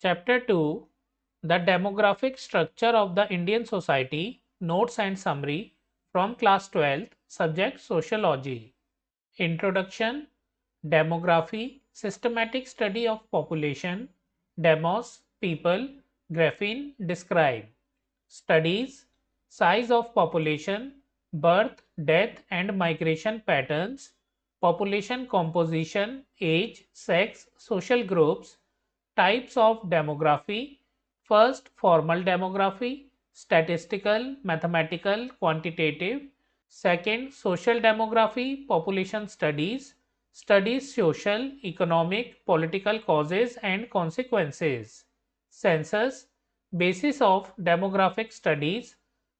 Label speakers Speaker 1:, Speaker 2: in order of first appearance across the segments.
Speaker 1: Chapter 2: The Demographic Structure of the Indian Society. Notes and Summary from Class 12th, Subject Sociology. Introduction. Demography, systematic study of population. Demos, people. Graphene, describe. Studies: size of population, birth, death and migration patterns, population composition, age, sex, social groups, types of demography. First, formal demography, statistical, mathematical, quantitative. Second, social demography, population studies, studies social, economic, political causes and consequences. Census, basis of demographic studies.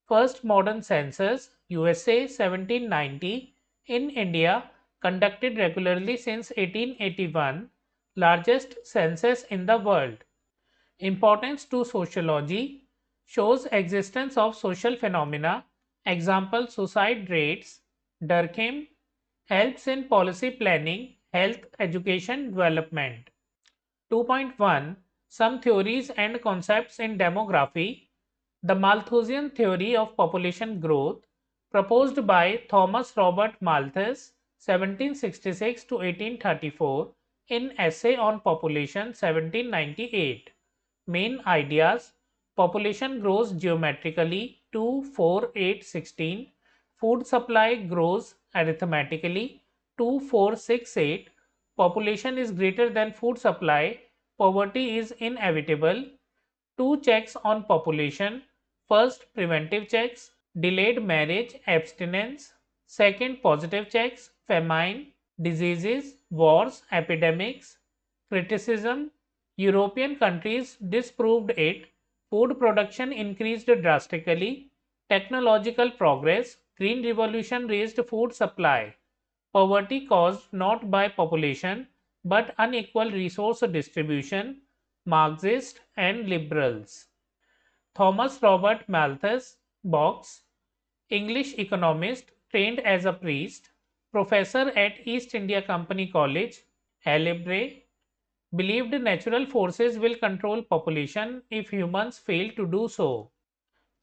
Speaker 1: First modern census, USA 1790, in India, conducted regularly since 1881, largest census in the world. Importance to sociology: shows existence of social phenomena. Example: suicide rates. Durkheim: helps in policy planning, health, education, development. 2.1 Some theories and concepts in demography. The Malthusian theory of population growth, proposed by Thomas Robert Malthus 1766 to 1834 in Essay on Population 1798. Main ideas: population grows geometrically 2, 4, 8, 16. Food supply grows arithmetically 2, 4, 6, 8. Population is greater than food supply, poverty is inevitable. Two checks on population: first, preventive checks, delayed marriage, abstinence; second, positive checks, famine, diseases, wars, epidemics. Criticism: European countries disproved it, food production increased drastically, technological progress, green revolution raised food supply, poverty caused not by population but unequal resource distribution. Marxists and liberals. Thomas Robert Malthus, Box, English economist, trained as a priest, professor at East India Company College, Haileybury, believed natural forces will control population if humans fail to do so.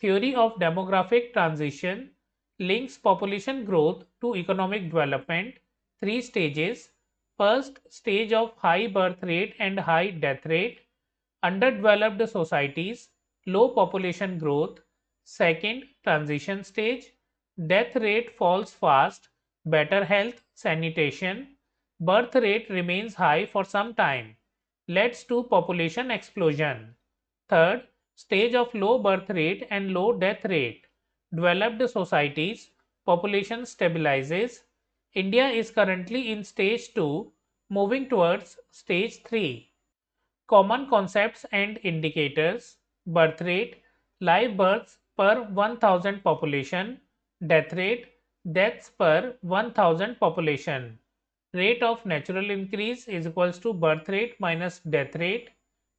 Speaker 1: Theory of demographic transition links population growth to economic development. Three stages. First stage of high birth rate and high death rate. Underdeveloped societies, low population growth. Second, transition stage. Death rate falls fast, better health, sanitation. Birth rate remains high for some time, leads to population explosion. Third, stage of low birth rate and low death rate. Developed societies, population stabilizes. India is currently in stage 2, moving towards stage 3. Common concepts and indicators: birth rate, live births per 1000 population; death rate, deaths per 1000 population. Rate of natural increase is equals to birth rate minus death rate.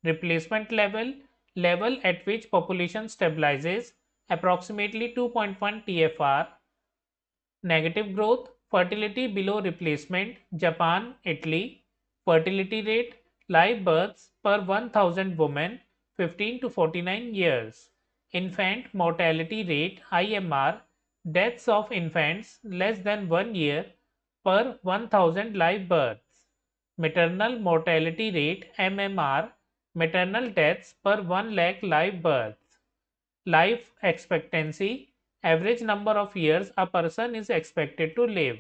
Speaker 1: Replacement level, level at which population stabilizes, approximately 2.1 TFR. Negative growth, fertility below replacement, Japan, Italy. Fertility rate, live births per 1000 women, 15 to 49 years. Infant mortality rate, IMR, deaths of infants less than 1 year per 1000 live births. Maternal mortality rate, MMR, maternal deaths per 1 lakh live births. Life expectancy, average number of years a person is expected to live.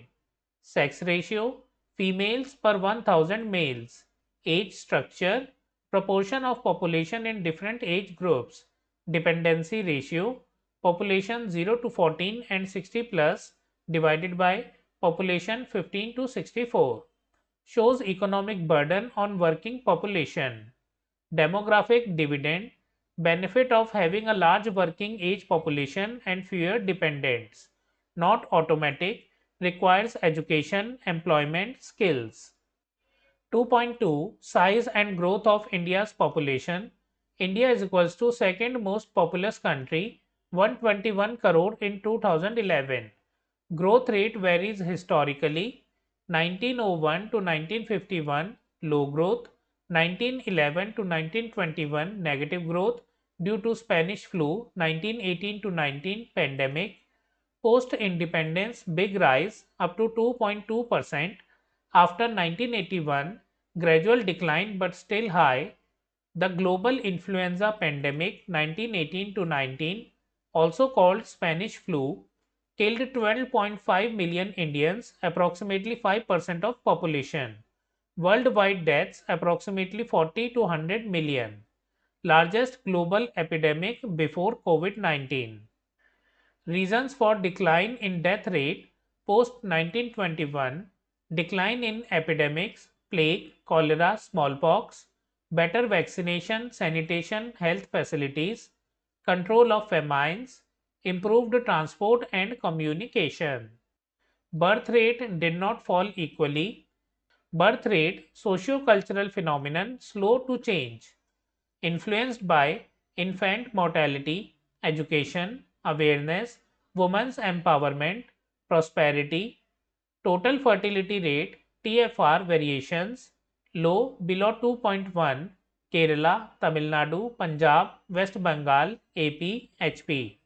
Speaker 1: Sex ratio, females per 1000 males. Age structure, proportion of population in different age groups. Dependency ratio, population 0 to 14 and 60 plus divided by population 15 to 64. Shows economic burden on working population. Demographic dividend, benefit of having a large working age population and fewer dependents. Not automatic, requires education, employment, skills. 2.2 Size and growth of India's population. India is equals to second most populous country, 121 crore in 2011. Growth rate varies historically. 1901 to 1951 low growth, 1911 to 1921 negative growth due to Spanish flu, 1918 to 19 pandemic, post-independence big rise up to 2.2%, after 1981 gradual decline but still high, the global influenza pandemic 1918 to 19, also called Spanish flu, killed 12.5 million Indians, approximately 5% of population. Worldwide deaths approximately 40 to 100 million, largest global epidemic before COVID-19. Reasons for decline in death rate post 1921, decline in epidemics, plague, cholera, smallpox, better vaccination, sanitation, health facilities, control of famines, improved transport and communication. Birth rate did not fall equally. Birth rate, socio-cultural phenomenon slow to change, influenced by infant mortality, education, awareness, women's empowerment, prosperity, total fertility rate, TFR variations, low below 2.1, Kerala, Tamil Nadu, Punjab, West Bengal, AP, HP,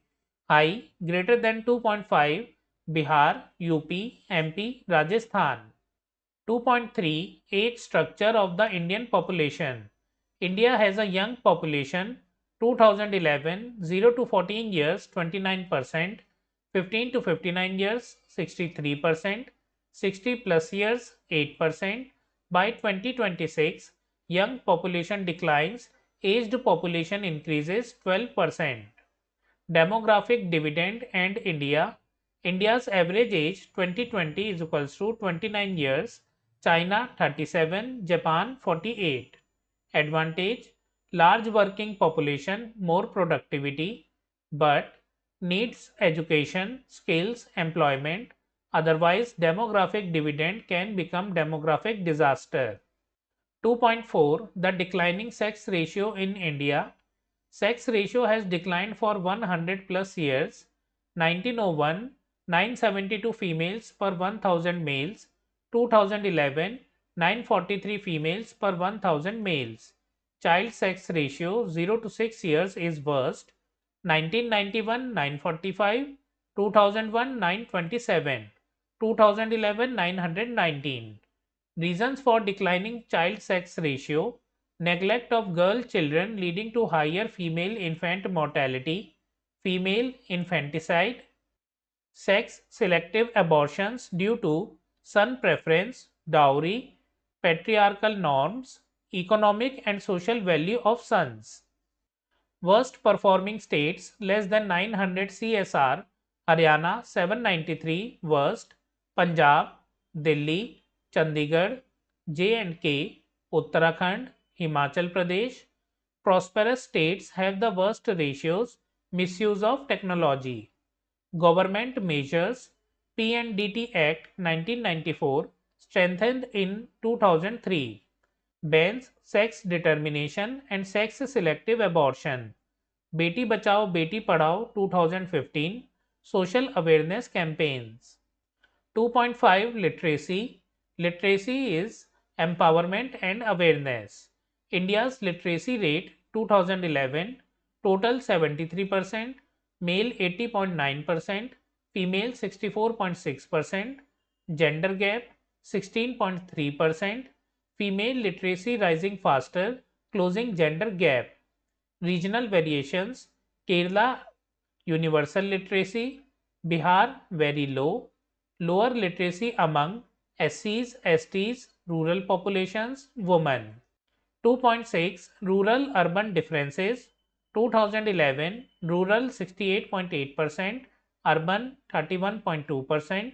Speaker 1: high greater than 2.5, Bihar, UP, MP, Rajasthan. 2.3 Age structure of the Indian population. India has a young population 2011 0 to 14 years 29%, 15 to 59 years 63%, 60 plus years 8%. By 2026, young population declines, aged population increases 12%. Demographic dividend and India. India's average age 2020 is equals to 29 years, China 37, Japan 48. Advantage, large working population, more productivity, but needs education, skills, employment. Otherwise, demographic dividend can become demographic disaster. 2.4 The declining sex ratio in India. Sex ratio has declined for 100 plus years. 1901, 972 females per 1000 males. 2011, 943 females per 1000 males. Child sex ratio 0 to 6 years is worst. 1991, 945. 2001, 927. 2011, 919. Reasons for declining child sex ratio: neglect of girl children leading to higher female infant mortality, female infanticide, sex selective abortions due to son preference, dowry, patriarchal norms, economic and social value of sons. Worst performing states less than 900 CSR: Haryana 793 worst, Punjab, Delhi, Chandigarh, J&K, Uttarakhand, Himachal Pradesh. Prosperous states have the worst ratios. Misuse of technology. Government measures. P&DT Act 1994 strengthened in 2003. Bans sex determination and sex selective abortion. Beti Bachao Beti Padhao 2015 social awareness campaigns. 2.5 Literacy. Literacy is empowerment and awareness. India's literacy rate 2011 total 73%, male 80.9%, female 64.6%, gender gap 16.3%, female literacy rising faster, closing gender gap. Regional variations: Kerala universal literacy, Bihar very low, lower literacy among SCs, STs, rural populations, women. 2.6 Rural urban differences. 2011 rural 68.8%, urban 31.2%,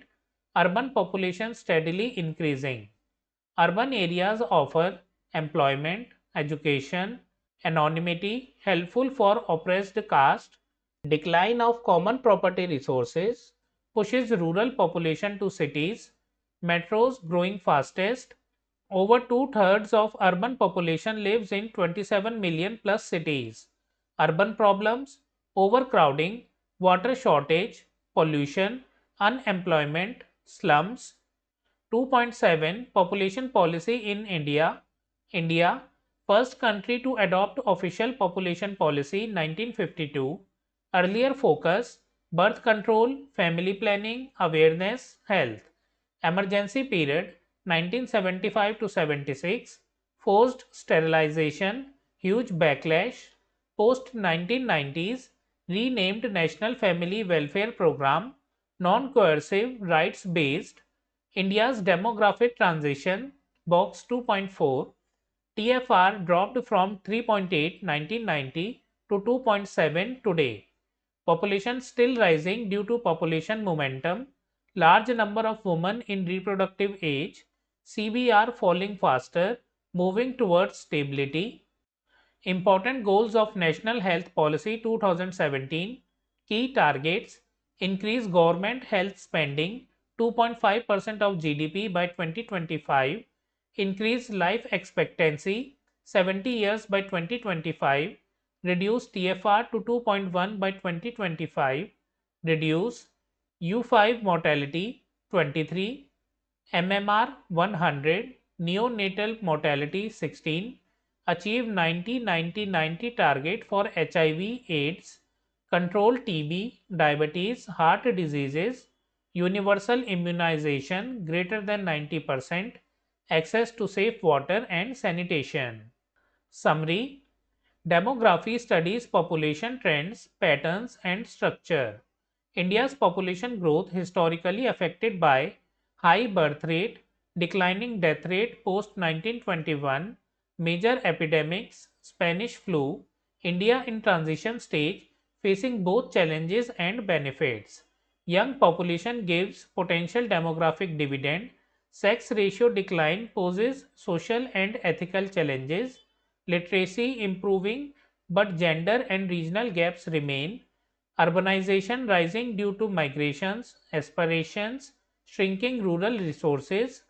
Speaker 1: urban population steadily increasing. Urban areas offer employment, education, anonymity helpful for oppressed caste. Decline of common property resources pushes rural population to cities. Metros growing fastest. Over two-thirds of urban population lives in 27 million plus cities. Urban problems: overcrowding, water shortage, pollution, unemployment, slums. 2.7 Population policy in India. India First country to adopt official population policy 1952. Earlier focus birth control, family planning, awareness, health. Emergency period 1975 to 76. Forced sterilization, huge backlash. Post 1990s renamed National Family Welfare Program, non coercive, rights based. India's demographic transition, box 2.4. TFR dropped from 3.8 1990 to 2.7 today. Population still rising due to population momentum, large number of women in reproductive age, CBR falling faster, moving towards stability. Important goals of National Health Policy 2017. Key targets: increase government health spending 2.5% of GDP by 2025, increase life expectancy 70 years by 2025, reduce TFR to 2.1 by 2025, reduce U5 mortality 23, MMR 100, neonatal mortality 16, achieve 90-90-90 target for HIV AIDS, control TB, diabetes, heart diseases, universal immunization greater than 90%, access to safe water and sanitation. Summary: Demography studies population trends, patterns, and structure. India's population growth historically affected by high birth rate, declining death rate post 1921, major epidemics, Spanish flu, India in transition stage facing both challenges and benefits. Young population gives potential demographic dividend, sex ratio decline poses social and ethical challenges, literacy improving but gender and regional gaps remain, urbanization rising due to migrations, aspirations, shrinking rural resources,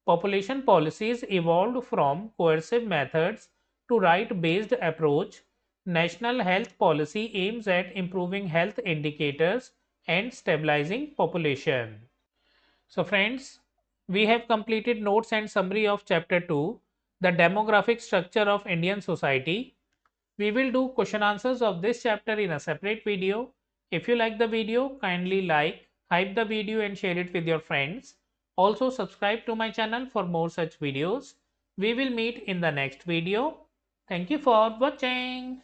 Speaker 1: population policies evolved from coercive methods to right-based approach. National health policy aims at improving health indicators and stabilizing population. So friends, we have completed notes and summary of chapter 2, the demographic structure of Indian society. We will do question answers of this chapter in a separate video. If you like the video, kindly like, hype the video and share it with your friends. Also subscribe to my channel for more such videos. We will meet in the next video. Thank you for watching.